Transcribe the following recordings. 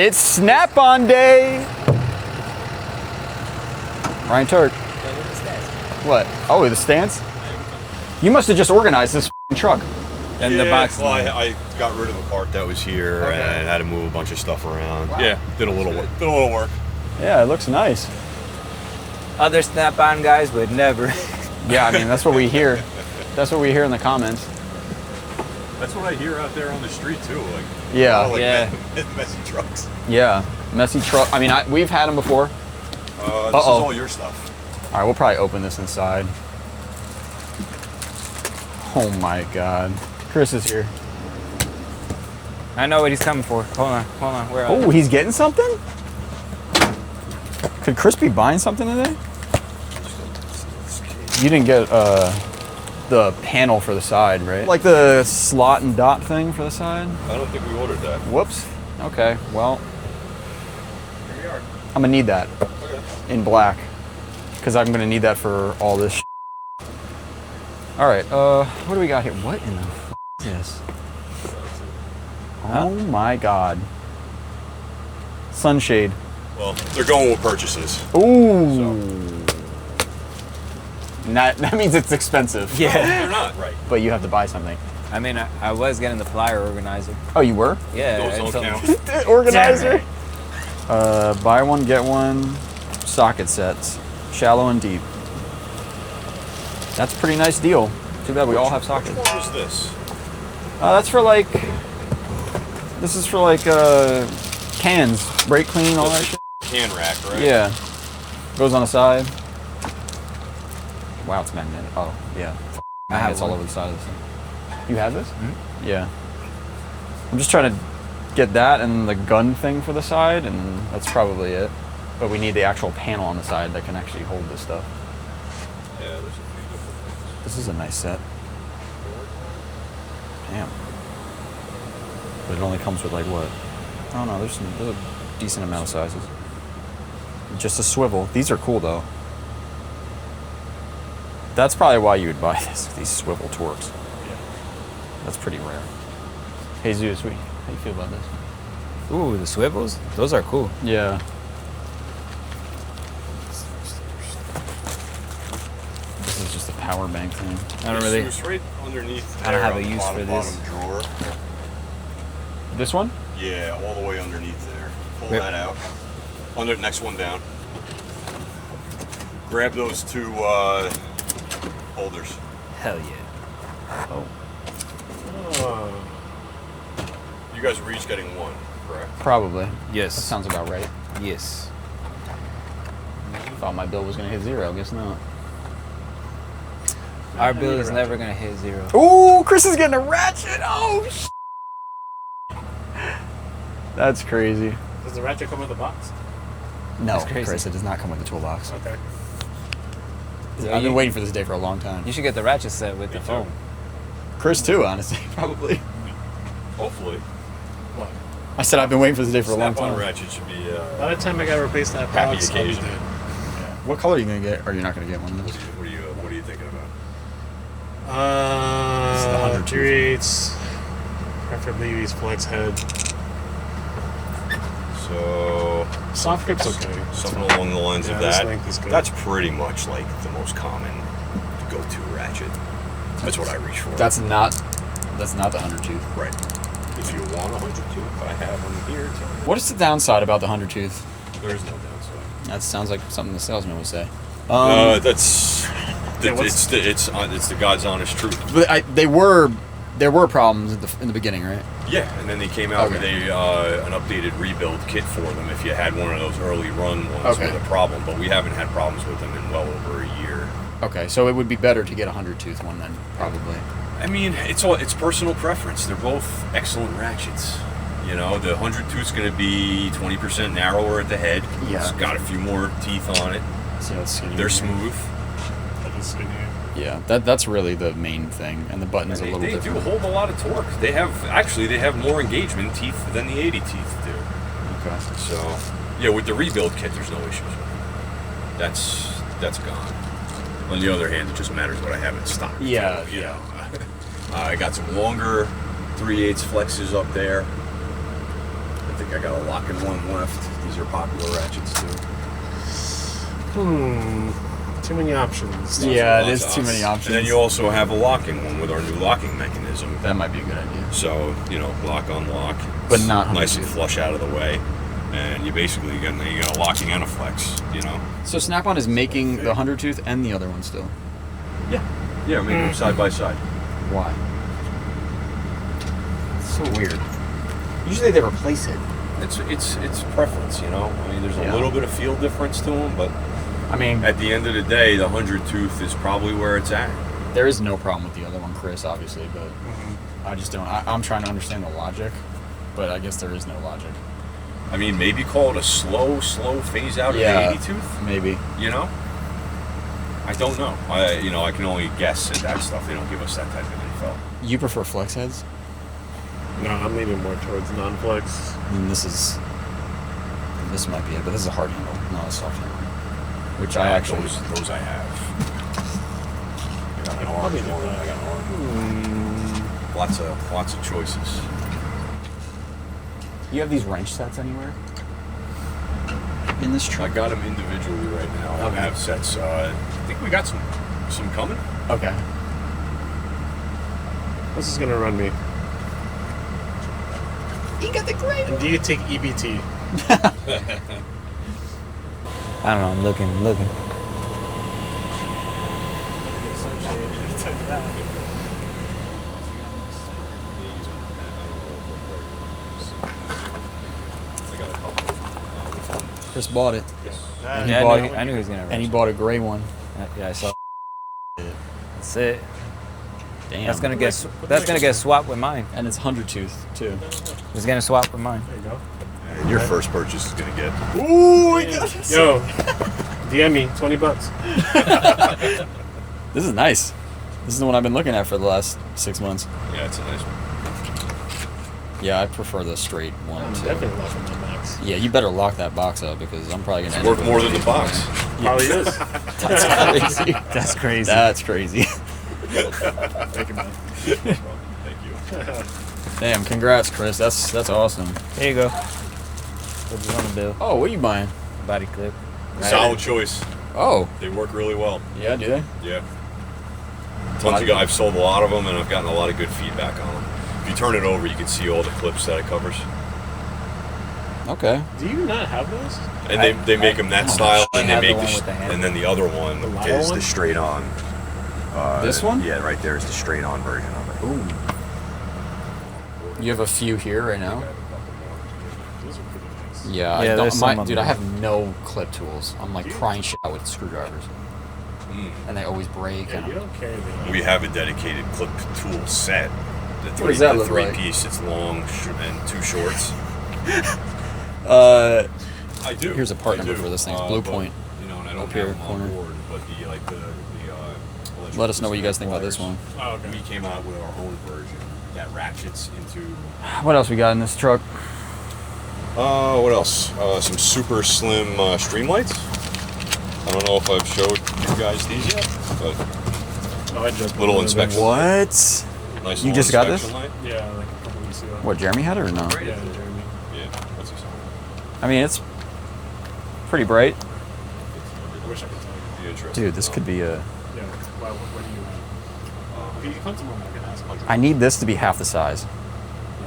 It's Snap-on day. Ryan Turk. What? Oh, the stance? You must have just organized this truck. And the box. Well, I got rid of a part that was here and had to move a bunch of stuff around. Wow. Yeah, did a little work. Yeah, it looks nice. Other Snap-on guys would never. Yeah, I mean, that's what we hear. That's what we hear in the comments. That's what I hear out there on the street too. Like, yeah, messy trucks. Yeah, messy truck. I mean, we've had them before. This is all your stuff. All right, we'll probably open this inside. Oh my God, Kris is here. I know what he's coming for. Hold on. Where are Oh, he's getting something? Could Kris be buying something today? You didn't get the panel for the side, right? Like the slot and dot thing for the side? I don't think we ordered that. Whoops. Okay, well. Here we are. I'm gonna need that. Okay. In black. Because I'm gonna need that for all this shit. All right, what do we got here? What in the f is this? Oh my God. Sunshade. Well, they're going with purchases. Ooh. That means it's expensive. Yeah. They're not, right. But you have to buy something. I mean, I was getting the plier organizer. Oh, you were? Yeah. Those don't count. Organizer? Buy one, get one. Socket sets. Shallow and deep. That's a pretty nice deal. Too bad we all have sockets. Which one is this? That's for like... This is for like cans. Brake clean, all that shit. Can rack, right? Yeah. Goes on the side. Wow, it's magnetic. Oh, yeah. I have it's all over the side of this thing. You have this? Mm-hmm. Yeah. I'm just trying to get that and the gun thing for the side, and that's probably it. But we need the actual panel on the side that can actually hold this stuff. Yeah, there's a few different things. This is a nice set. Damn. But it only comes with like what? I don't know, there's a decent amount of sizes. Just a swivel. These are cool though. That's probably why you would buy this, these swivel torques. Yeah. That's pretty rare. Hey Zeus, how do you feel about this? Ooh, the swivels? Those are cool. Yeah. This is just a power bank thing. I don't really. It's right underneath. I don't have a on the use for this. Bottom drawer. This one? Yeah, all the way underneath there. Pull Yep. that out. Next one down. Grab those two holders. Hell yeah. Oh. You guys were each getting one, correct? Probably. Yes. That sounds about right. Yes. Thought my bill was gonna hit zero, guess not. Our bill is never gonna hit zero. Ooh, Kris is getting a Ratchet! Oh, That's crazy. Does the Ratchet come with a box? No, That's crazy. Kris, it does not come with the toolbox. Okay. I've been waiting for this day for a long time. You should get the Ratchet set with the phone. Kris too, honestly, probably. Hopefully. What? I said I've been waiting for this day for a long Snap-on time. Ratchet should be By the time I gotta replace that happy box, I'll be occasion. dead. What color are you gonna get? Or you're not gonna get one of those? What are you thinking about? This is the 100 3/8, preferably these flex head. So Soft grip's okay. something along the lines of this that. length is good. That's pretty much like the most common go-to ratchet. That's what I reach for. That's not the 100 tooth. right. If you want a 100 tooth, I have them here too. What is the downside about the 100 tooth? There is no downside. That sounds like something the salesman would say. It's the God's honest truth. But there were problems in the beginning, right? Yeah, and then they came out with an updated rebuild kit for them. If you had one of those early run ones with a problem, but we haven't had problems with them in well over a year. Okay, so it would be better to get a 100 tooth one then, probably. I mean, it's personal preference. They're both excellent ratchets. You know, the 100 tooth's going to be 20% narrower at the head. Yeah. It's got a few more teeth on it. See how it's skinny. They're smooth. Yeah, that's really the main thing, and the button's a little They different. do hold a lot of torque. They have more engagement teeth than the 80 teeth do. Okay. So, yeah, with the rebuild kit, there's no issues with it. That's gone. On the other hand, it just matters what I have in stock. Yeah, you know. I got some longer 3/8 flexes up there. think I got a locking one left. These are popular ratchets too. Too many options. Yeah, Lots there's of too many options. And then you also have a locking one with our new locking mechanism. That might be a good idea. So, you know, lock, unlock. But not nice 100 and flush out of the way. And you basically you got a locking and a flex, you know? So Snap-on is making the 100 tooth and the other one still. Yeah. Yeah, making them side by side. Why? It's so weird. Usually they replace it. It's preference, you know? I mean, there's a Yeah. little bit of feel difference to them, but I mean, at the end of the day, the 100 tooth is probably where it's at. there is no problem with the other one, Kris, obviously, but I just don't. I'm trying to understand the logic, but I guess there is no logic. I mean, maybe call it a slow phase out of the 80 tooth, maybe. you know? I don't know. I can only guess at that stuff. They don't give us that type of info. You prefer flex heads? No, I'm leaning more towards non-flex. I mean, this might be it, but this is a hard handle, not a soft handle. Which I actually... Those I have. I got an Probably orange not. one. I got an orange one. Lots of choices. You have these wrench sets anywhere? In this I truck? got them individually right now. I don't Okay. have sets. I think we got some coming. Okay. This is gonna run me. You got the gray And do you take EBT? I don't know. I'm looking. Chris bought it. And he Yeah, bought I knew he was gonna. And he bought a gray one. Yeah, I saw. That's it. Damn. That's gonna get swapped with mine. And it's 100 tooth, too. It's gonna swap with mine. There you go. And your first purchase is gonna get. Ooh, we got it. Yo, DM me, $20. This is nice. This is the one I've been looking at for the last 6 months. Yeah, it's a nice one. Yeah, I prefer the straight one, I'm too. definitely locking my max. Yeah, you better lock that box up because I'm probably going to It's worth more than the box. Probably is. That's crazy. That's crazy. That's crazy. Thank you, man. Thank you. Damn, congrats, Kris. That's awesome. There you go. Put this on the bill. Oh, what are you buying? Body clip. Solid choice. Oh, They work really well. yeah, do they? Yeah. Tons of guys. I've sold a lot of them, and I've gotten a lot of good feedback on them. If you turn it over, you can see all the clips that it covers. Okay. Do you not have those? And they make them that style, and they have the make one with the handle. and then the other one The is Lyle the one? straight on. This one? Yeah, right there is the straight on version of it. Ooh. You have a few here right now? Those are pretty nice. Yeah, Yeah, I there's don't, some of dude, I them. have no clip tools. I'm like prying shit out with screwdrivers. And they always break. Yeah, And you don't carry the We have a dedicated clip tool set. The What does that the look like? piece. It's long and two shorts. uh, I do. Here's a part I number do. for this thing. It's Blue But, Point. You know, and I don't Up here, have them corner. on board, but Let us know what you guys think about this one. Oh, okay. We came out with our own version that ratchets into. What else we got in this truck? What else? Some super slim streamlights. I don't know if I've showed you guys these yet, but Oh, I jumped Little on it. inspection. What? nice You little just got this? inspection light. Yeah, like a couple weeks ago. What, Jeremy had it or no? Yeah, Jeremy. Yeah, what's this? I mean, it's pretty bright. I wish I could tell you. You interested? Dude, this could be a... Yeah, what do you If you come tomorrow, I can ask. I need this to be half the size.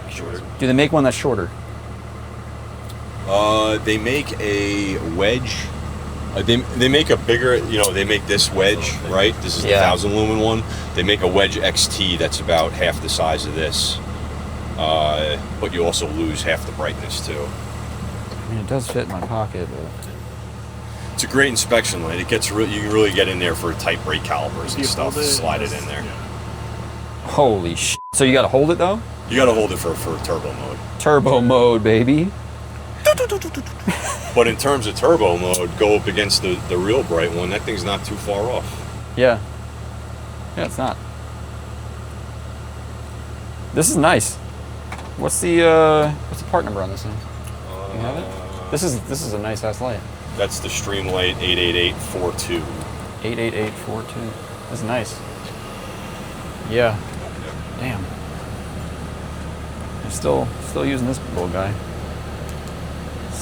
Shorter. Do they make one that's shorter? They make a wedge. They make a bigger, they make this wedge, right? This is the Yeah. 1,000 lumen one. They make a wedge XT that's about half the size of this. But you also lose half the brightness too. I mean, it does fit in my pocket, but... It's a great inspection light. It gets you can really get in there for tight brake calipers and stuff. Slide it in there. Holy shit. So you gotta hold it, though? You got to hold it for turbo mode. Turbo mode, baby. But in terms of turbo mode, go up against the real bright one. That thing's not too far off. Yeah. Yeah, it's not. This is nice. What's the part number on this thing? You have it? This is a nice ass light. That's the Streamlight 88842. 88842. That's nice. Yeah. Damn. I'm still using this little guy.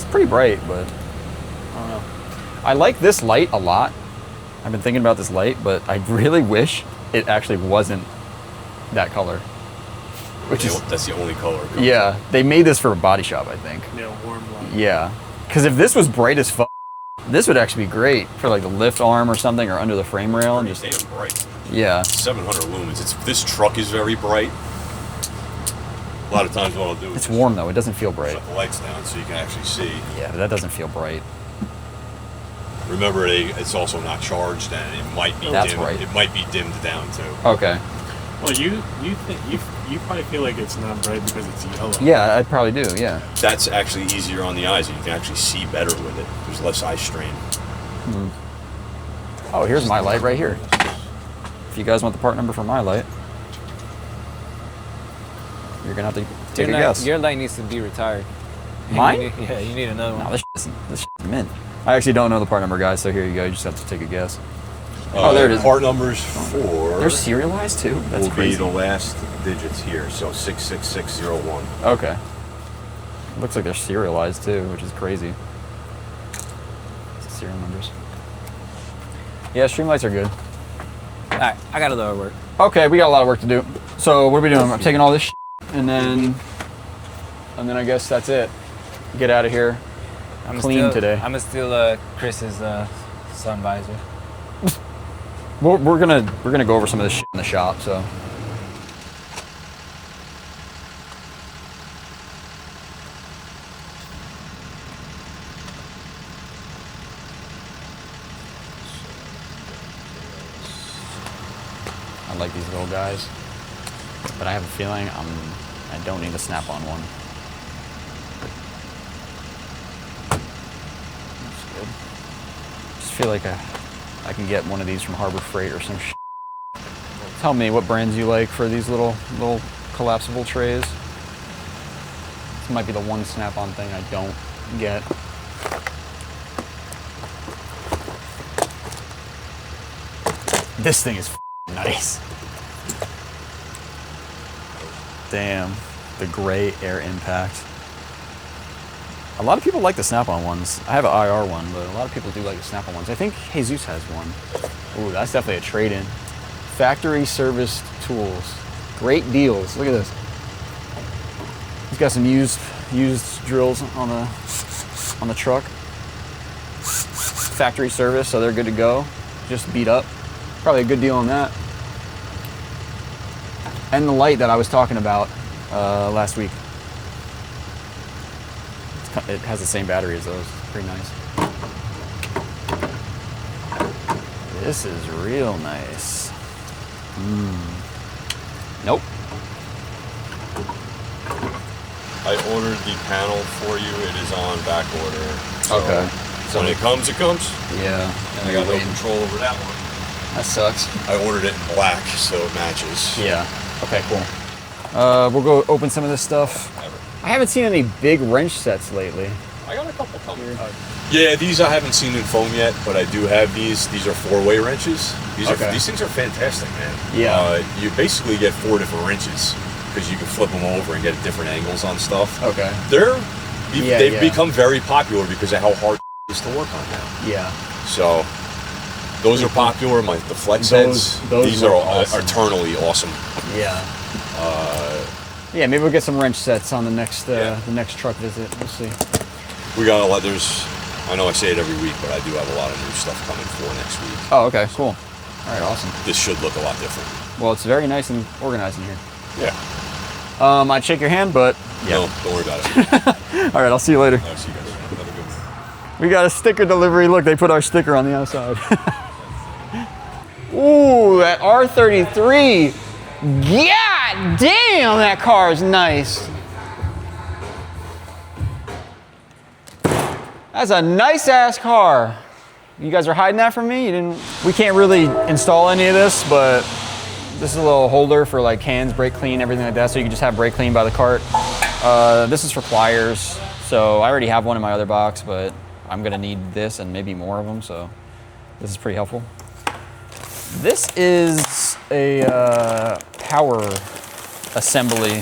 It's pretty bright, but I don't know. I like this light a lot. I've been thinking about this light, but I really wish it actually wasn't that color. Which is, that's the only color. yeah, they made this for a body shop, I think. Yeah, warm light. Yeah, because if this was bright as fuck, this would actually be great for like the lift arm or something, or under the frame rail, and just Damn bright. yeah. 700 lumens. This truck is very bright. A lot of times what I'll do is It's warm though. It doesn't feel bright. shut the lights down so you can actually see. Yeah, but that doesn't feel bright. Remember, it's also not charged, and it might be That's dimmed. right. It might be dimmed down too. Okay. Well, you think you probably feel like it's not bright because it's yellow. Yeah, I probably do. Yeah. That's actually easier on the eyes. You can actually see better with it. There's less eye strain. Oh, here's my light right here. If you guys want the part number for my light, you're gonna have to take a guess. Your light needs to be retired. Mine? Yeah, you need another one. No, this shit is mint. I actually don't know the part number, guys. So here you go. You just have to take a guess. Oh, there it is. Part numbers for They're serialized too. That's will crazy. be the last digits here. So 66601. Okay. Looks like they're serialized too, which is crazy. Serial numbers. Yeah, stream lights are good. All right, I got a little work. Okay, we got a lot of work to do. So what are we doing? I'm taking all this shit, and then I guess that's it. Get out of here. Clean today. I'm gonna steal Chris's sun visor. We're gonna go over some of this shit in the shop. So. I like these little guys, but I have a feeling I don't need a snap-on one. That's good. Just feel like I can get one of these from Harbor Freight or some shit. Tell me what brands you like for these little collapsible trays. This might be the one snap-on thing I don't get. This thing is nice. Damn, the gray air impact. A lot of people like the snap-on ones. I have an IR one, but a lot of people do like the snap-on ones. I think Jesus has one. Ooh, that's definitely a trade-in. Factory serviced tools. Great deals. Look at this. He's got some used drills on the truck. Factory service, so they're good to go. Just beat up. Probably a good deal on that. And the light that I was talking about last week. It has the same battery as those. Pretty nice. This is real nice. Nope. I ordered the panel for you. It is on back order. So Okay. when it comes, it comes. Yeah. And I got no control over that one. That sucks. I ordered it in black, so it matches. Yeah. Okay, cool. We'll go open some of this stuff. I haven't seen any big wrench sets lately. I got a couple coming. Yeah, these I haven't seen in foam yet, but I do have these. These are 4-way wrenches. These things are fantastic, man. Yeah. You basically get 4 different wrenches because you can flip them over and get different angles on stuff. Okay. They've become very popular because of how hard it is to work on now. Yeah. So those are popular. The flex heads. These are awesome. Eternally awesome. Yeah. Yeah, maybe we'll get some wrench sets on the next truck visit. We'll see. We got a lot. I know I say it every week, but I do have a lot of new stuff coming for next week. Oh, okay, cool. All right, awesome. This should look a lot different. Well, it's very nice and organized in here. Yeah. I'd shake your hand, but yeah. No, don't worry about it. All right, I'll see you later. I'll see you guys. Have a good one. We got a sticker delivery. Look, they put our sticker on the outside. Ooh, that R33. God damn, that car is nice. That's a nice ass car. You guys are hiding that from me? We can't really install any of this, but this is a little holder for like cans, brake clean, everything like that. So you can just have brake clean by the cart. This is for pliers. So I already have one in my other box, but I'm gonna need this and maybe more of them. So this is pretty helpful. This is a power assembly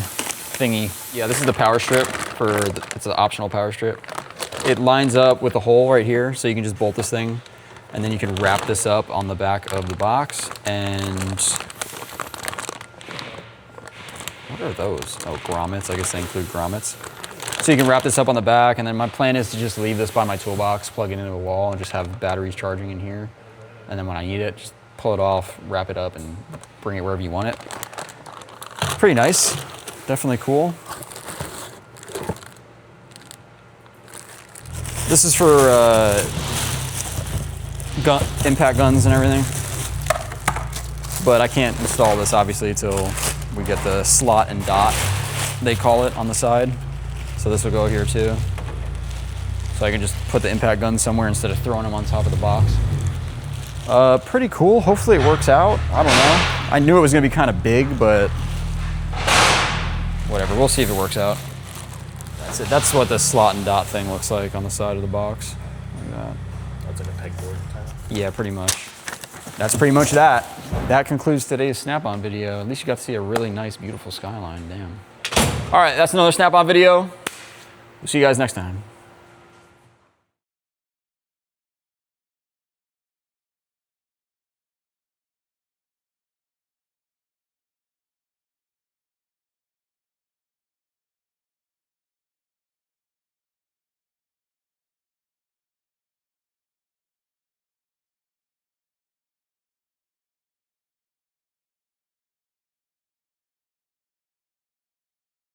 thingy. Yeah, this is the power strip it's an optional power strip. it lines up with the hole right here, so you can just bolt this thing, and then you can wrap this up on the back of the box. And what are those? Oh, grommets. I guess they include grommets. So you can wrap this up on the back, and then my plan is to just leave this by my toolbox, plug it into a wall, and just have batteries charging in here. And then when I need it, just pull it off, wrap it up, and bring it wherever you want it. Pretty nice. Definitely cool. This is for impact guns and everything. But I can't install this, obviously, until we get the slot and dot, they call it, on the side. So this will go here too. So I can just put the impact gun somewhere instead of throwing them on top of the box. Pretty cool. Hopefully it works out. I don't know. I knew it was gonna be kind of big, but whatever. We'll see if it works out. That's it. That's what the slot and dot thing looks like on the side of the box. Like that. That's like a pegboard kind of. Yeah, pretty much. That's pretty much that. That concludes today's Snap-on video. At least you got to see a really nice, beautiful skyline. Damn. All right, that's another Snap-on video. We'll see you guys next time.